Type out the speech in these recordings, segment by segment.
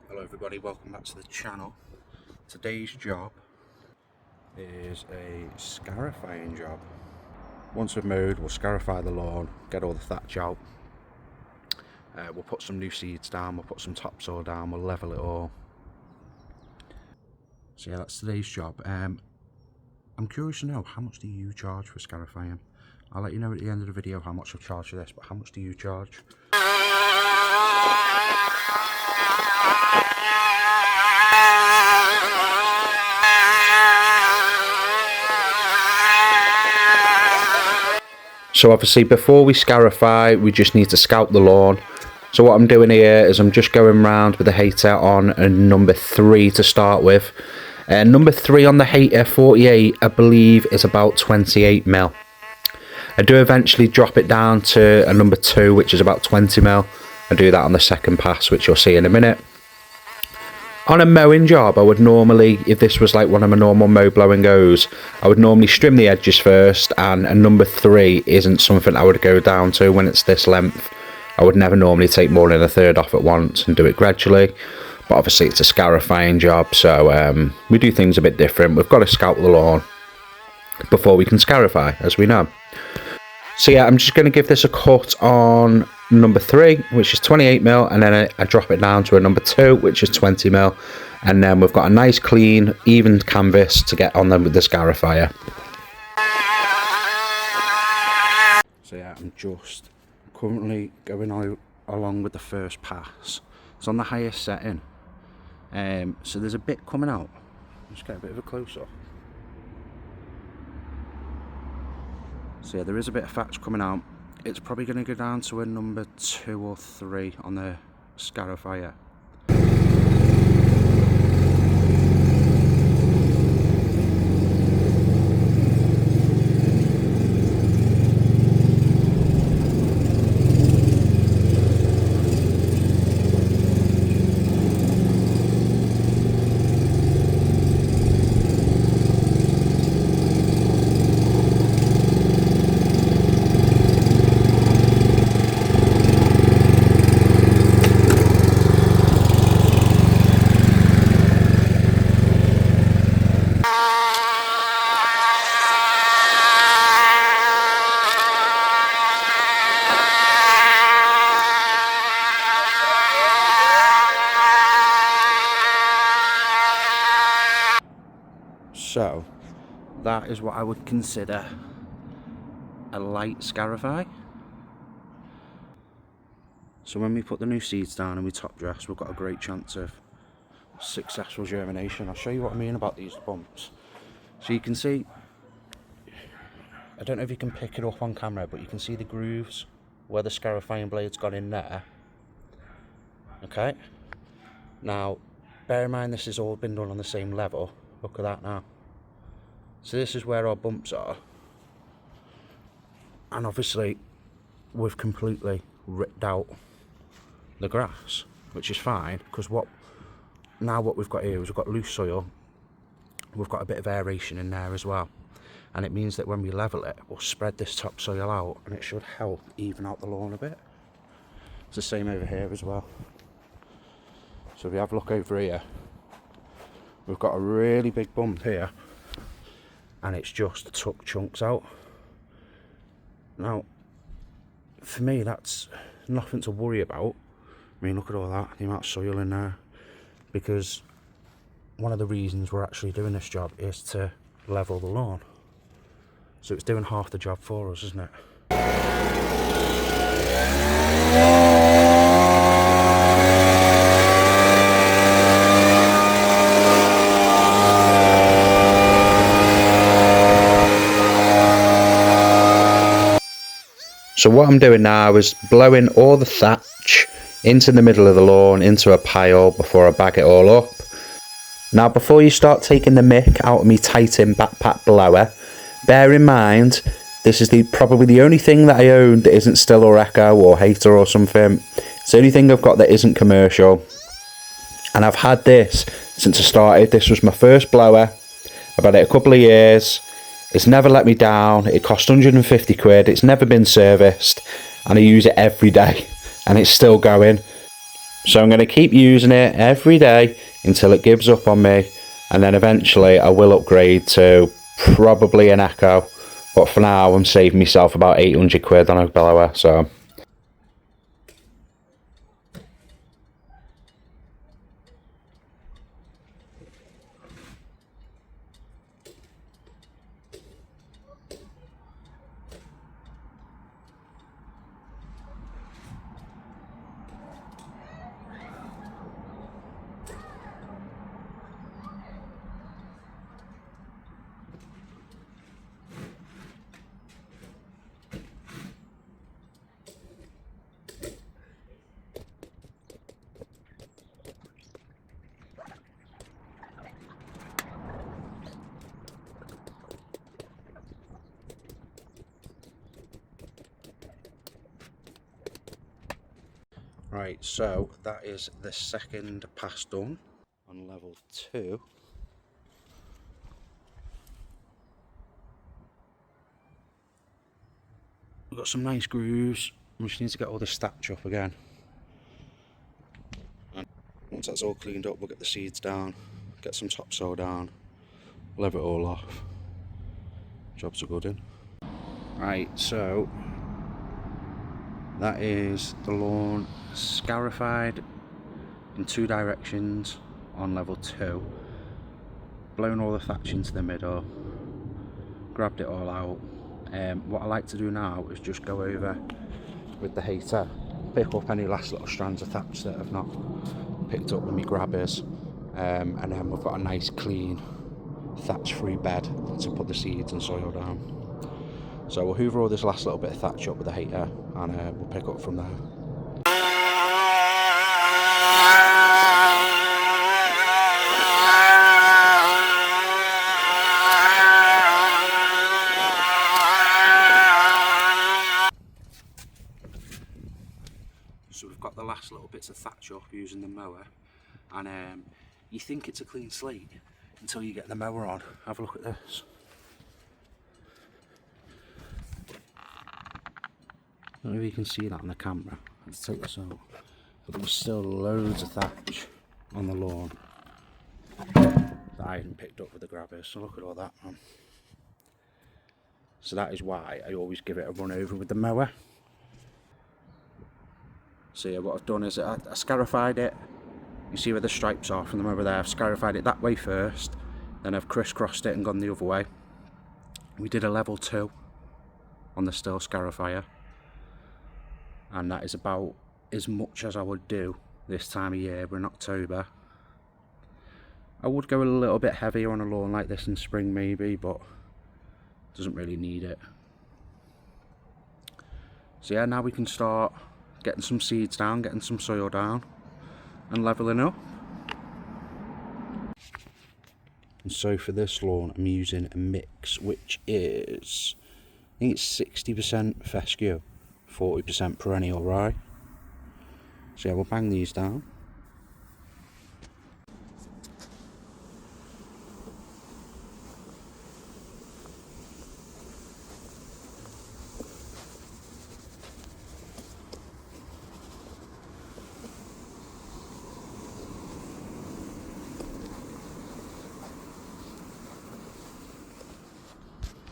Hello everybody, welcome back to the channel. Today's job is a scarifying job. Once we've mowed, we'll scarify the lawn, get all the thatch out. We'll put some new seeds down, we'll put some topsoil down, we'll level it all. So yeah, that's today's job. I'm curious to know, how much do you charge for scarifying? I'll let you know at the end of the video how much I've charged for this, but how much do you charge? So obviously before we scarify, we just need to scout the lawn. So what I'm doing here is I'm just going round with the Hayter on a number 3 to start with. Number 3 on the Hayter 48, I believe, is about 28mm. I do eventually drop it down to a number 2, which is about 20mm. I do that on the second pass, which you'll see in a minute. On a mowing job, I would normally, if this was like one of my normal mow blow and goes, I would normally trim the edges first, and a number 3 isn't something I would go down to when it's this length. I would never normally take more than a third off at once and do it gradually. But obviously it's a scarifying job, so we do things a bit different. We've got to scout the lawn before we can scarify, as we know. So yeah, I'm just going to give this a cut on number 3, which is 28mm, and then I drop it down to a number 2, which is 20mm, and then we've got a nice clean even canvas to get on them with the scarifier. So yeah, I'm just currently going along with the first pass. It's on the highest setting, so there's a bit coming out. Let's get a bit of a close-up. So yeah, there is a bit of thatch coming out. It's probably going to go down to a number 2 or 3 on the scarifier. So, that is what I would consider a light scarify. So when we put the new seeds down and we top dress, we've got a great chance of successful germination. I'll show you what I mean about these bumps. So you can see, I don't know if you can pick it up on camera, but you can see the grooves where the scarifying blade's gone in there. Okay, now bear in mind this has all been done on the same level. Look at that now. So this is where our bumps are, and obviously we've completely ripped out the grass, which is fine, because what we've got here is we've got loose soil, we've got a bit of aeration in there as well, and it means that when we level it, we'll spread this topsoil out and it should help even out the lawn a bit. It's the same over here as well. So if we have a look over here, we've got a really big bump here, and it's just took chunks out. Now, for me, that's nothing to worry about. I mean, look at all that, the amount of soil in there, because one of the reasons we're actually doing this job is to level the lawn. So it's doing half the job for us, isn't it? So what I'm doing now is blowing all the thatch into the middle of the lawn, into a pile, before I bag it all up. Now before you start taking the mick out of me Titan backpack blower, bear in mind this is probably the only thing that I own that isn't Stihl or Hayter or something. It's the only thing I've got that isn't commercial, and I've had this since I started. This was my first blower. I've had it a couple of years. It's never let me down. It cost 150 quid. It's never been serviced, and I use it every day, and it's still going. So I'm going to keep using it every day until it gives up on me, and then eventually I will upgrade to probably an Echo, but for now I'm saving myself about 800 quid on a blower, so... Right, so that is the second pass done on level 2. We've got some nice grooves. We just need to get all this thatch up again. And once that's all cleaned up, we'll get the seeds down, get some topsoil down, level it all off. Job's a good one. Right, so that is the lawn scarified in 2 directions on level 2. Blown all the thatch into the middle, grabbed it all out. What I like to do now is just go over with the Hayter, pick up any last little strands of thatch that I've not picked up with my grabbers, and then we've got a nice clean thatch free bed to put the seeds and soil down. So we'll hoover all this last little bit of thatch up with the Hayter, and we'll pick up from there. So we've got the last little bits of thatch up using the mower, and you think it's a clean slate until you get the mower on. Have a look at this. I don't know if you can see that on the camera. Let's take this out. But there was still loads of thatch on the lawn that I hadn't picked up with the grabbers. So look at all that, man. So that is why I always give it a run over with the mower. So yeah, what I've done is I scarified it. You see where the stripes are from the mower there. I've scarified it that way first, then I've crisscrossed it and gone the other way. We did a level 2 on the Stihl scarifier, and that is about as much as I would do this time of year. We're in October. I would go a little bit heavier on a lawn like this in spring maybe, but doesn't really need it. So yeah, now we can start getting some seeds down, getting some soil down, and leveling up. And so for this lawn I'm using a mix which is, I think it's 60% fescue, 40% perennial rye. So yeah, we'll bang these down.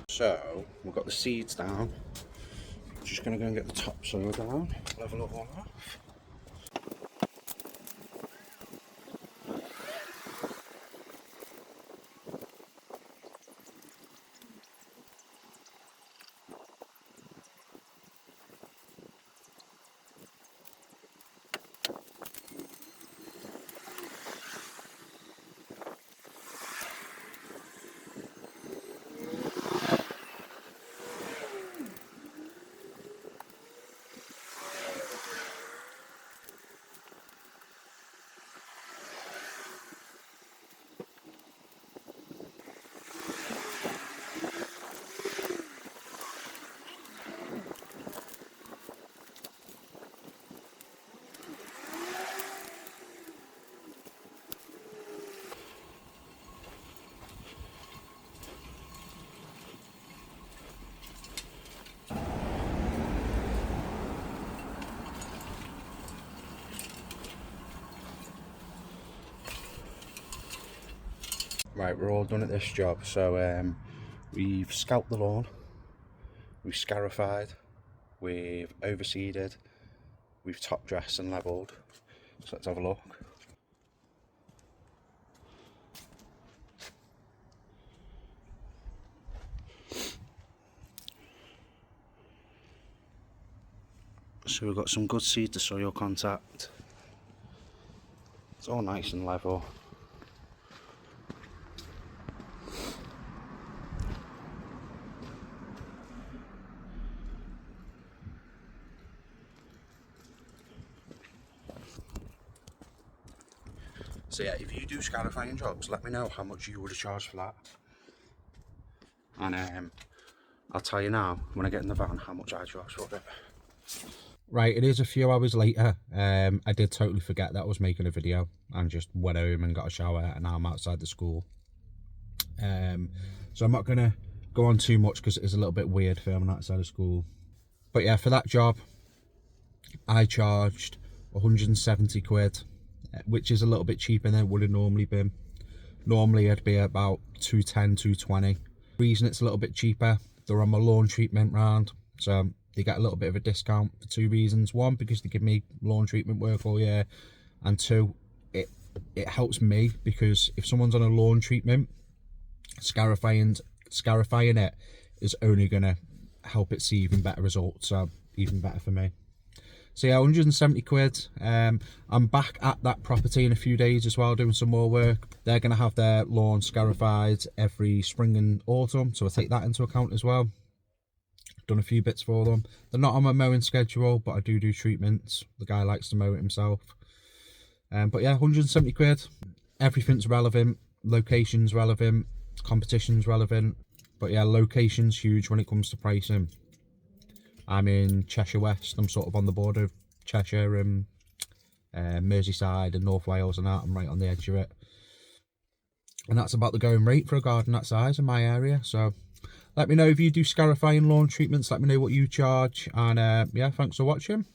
So we've got the seeds down. Just going to go and get the topsoil down, level it all off. Right, we're all done at this job. So we've scalped the lawn, we've scarified, we've overseeded, we've top dressed and levelled. So let's have a look. So we've got some good seed to soil contact. It's all nice and level. So yeah, if you do scarifying jobs, let me know how much you would have charged for that. And I'll tell you now, when I get in the van, how much I charge for it. Right, it is a few hours later. I did totally forget that I was making a video and just went home and got a shower, and now I'm outside the school. So I'm not going to go on too much because it is a little bit weird filming outside of school. But yeah, for that job, I charged 170 quid, which is a little bit cheaper than it would have normally been. Normally it'd be about 210, 220. The reason it's a little bit cheaper, they're on my lawn treatment round, so they get a little bit of a discount for two reasons. One, because they give me lawn treatment work all year, and two, it helps me because if someone's on a lawn treatment, scarifying it is only going to help it see even better results, so even better for me. So yeah, 170 quid. I'm back at that property in a few days as well, doing some more work. They're going to have their lawn scarified every spring and autumn, so I take that into account as well. Done a few bits for them. They're not on my mowing schedule, but I do treatments. The guy likes to mow it himself. But yeah, 170 quid. Everything's relevant. Location's relevant. Competition's relevant. But yeah, location's huge when it comes to pricing. I'm in Cheshire West. I'm sort of on the border of Cheshire and Merseyside and North Wales and that. I'm right on the edge of it. And that's about the going rate for a garden that size in my area. So let me know if you do scarifying lawn treatments. Let me know what you charge. And yeah, thanks for watching.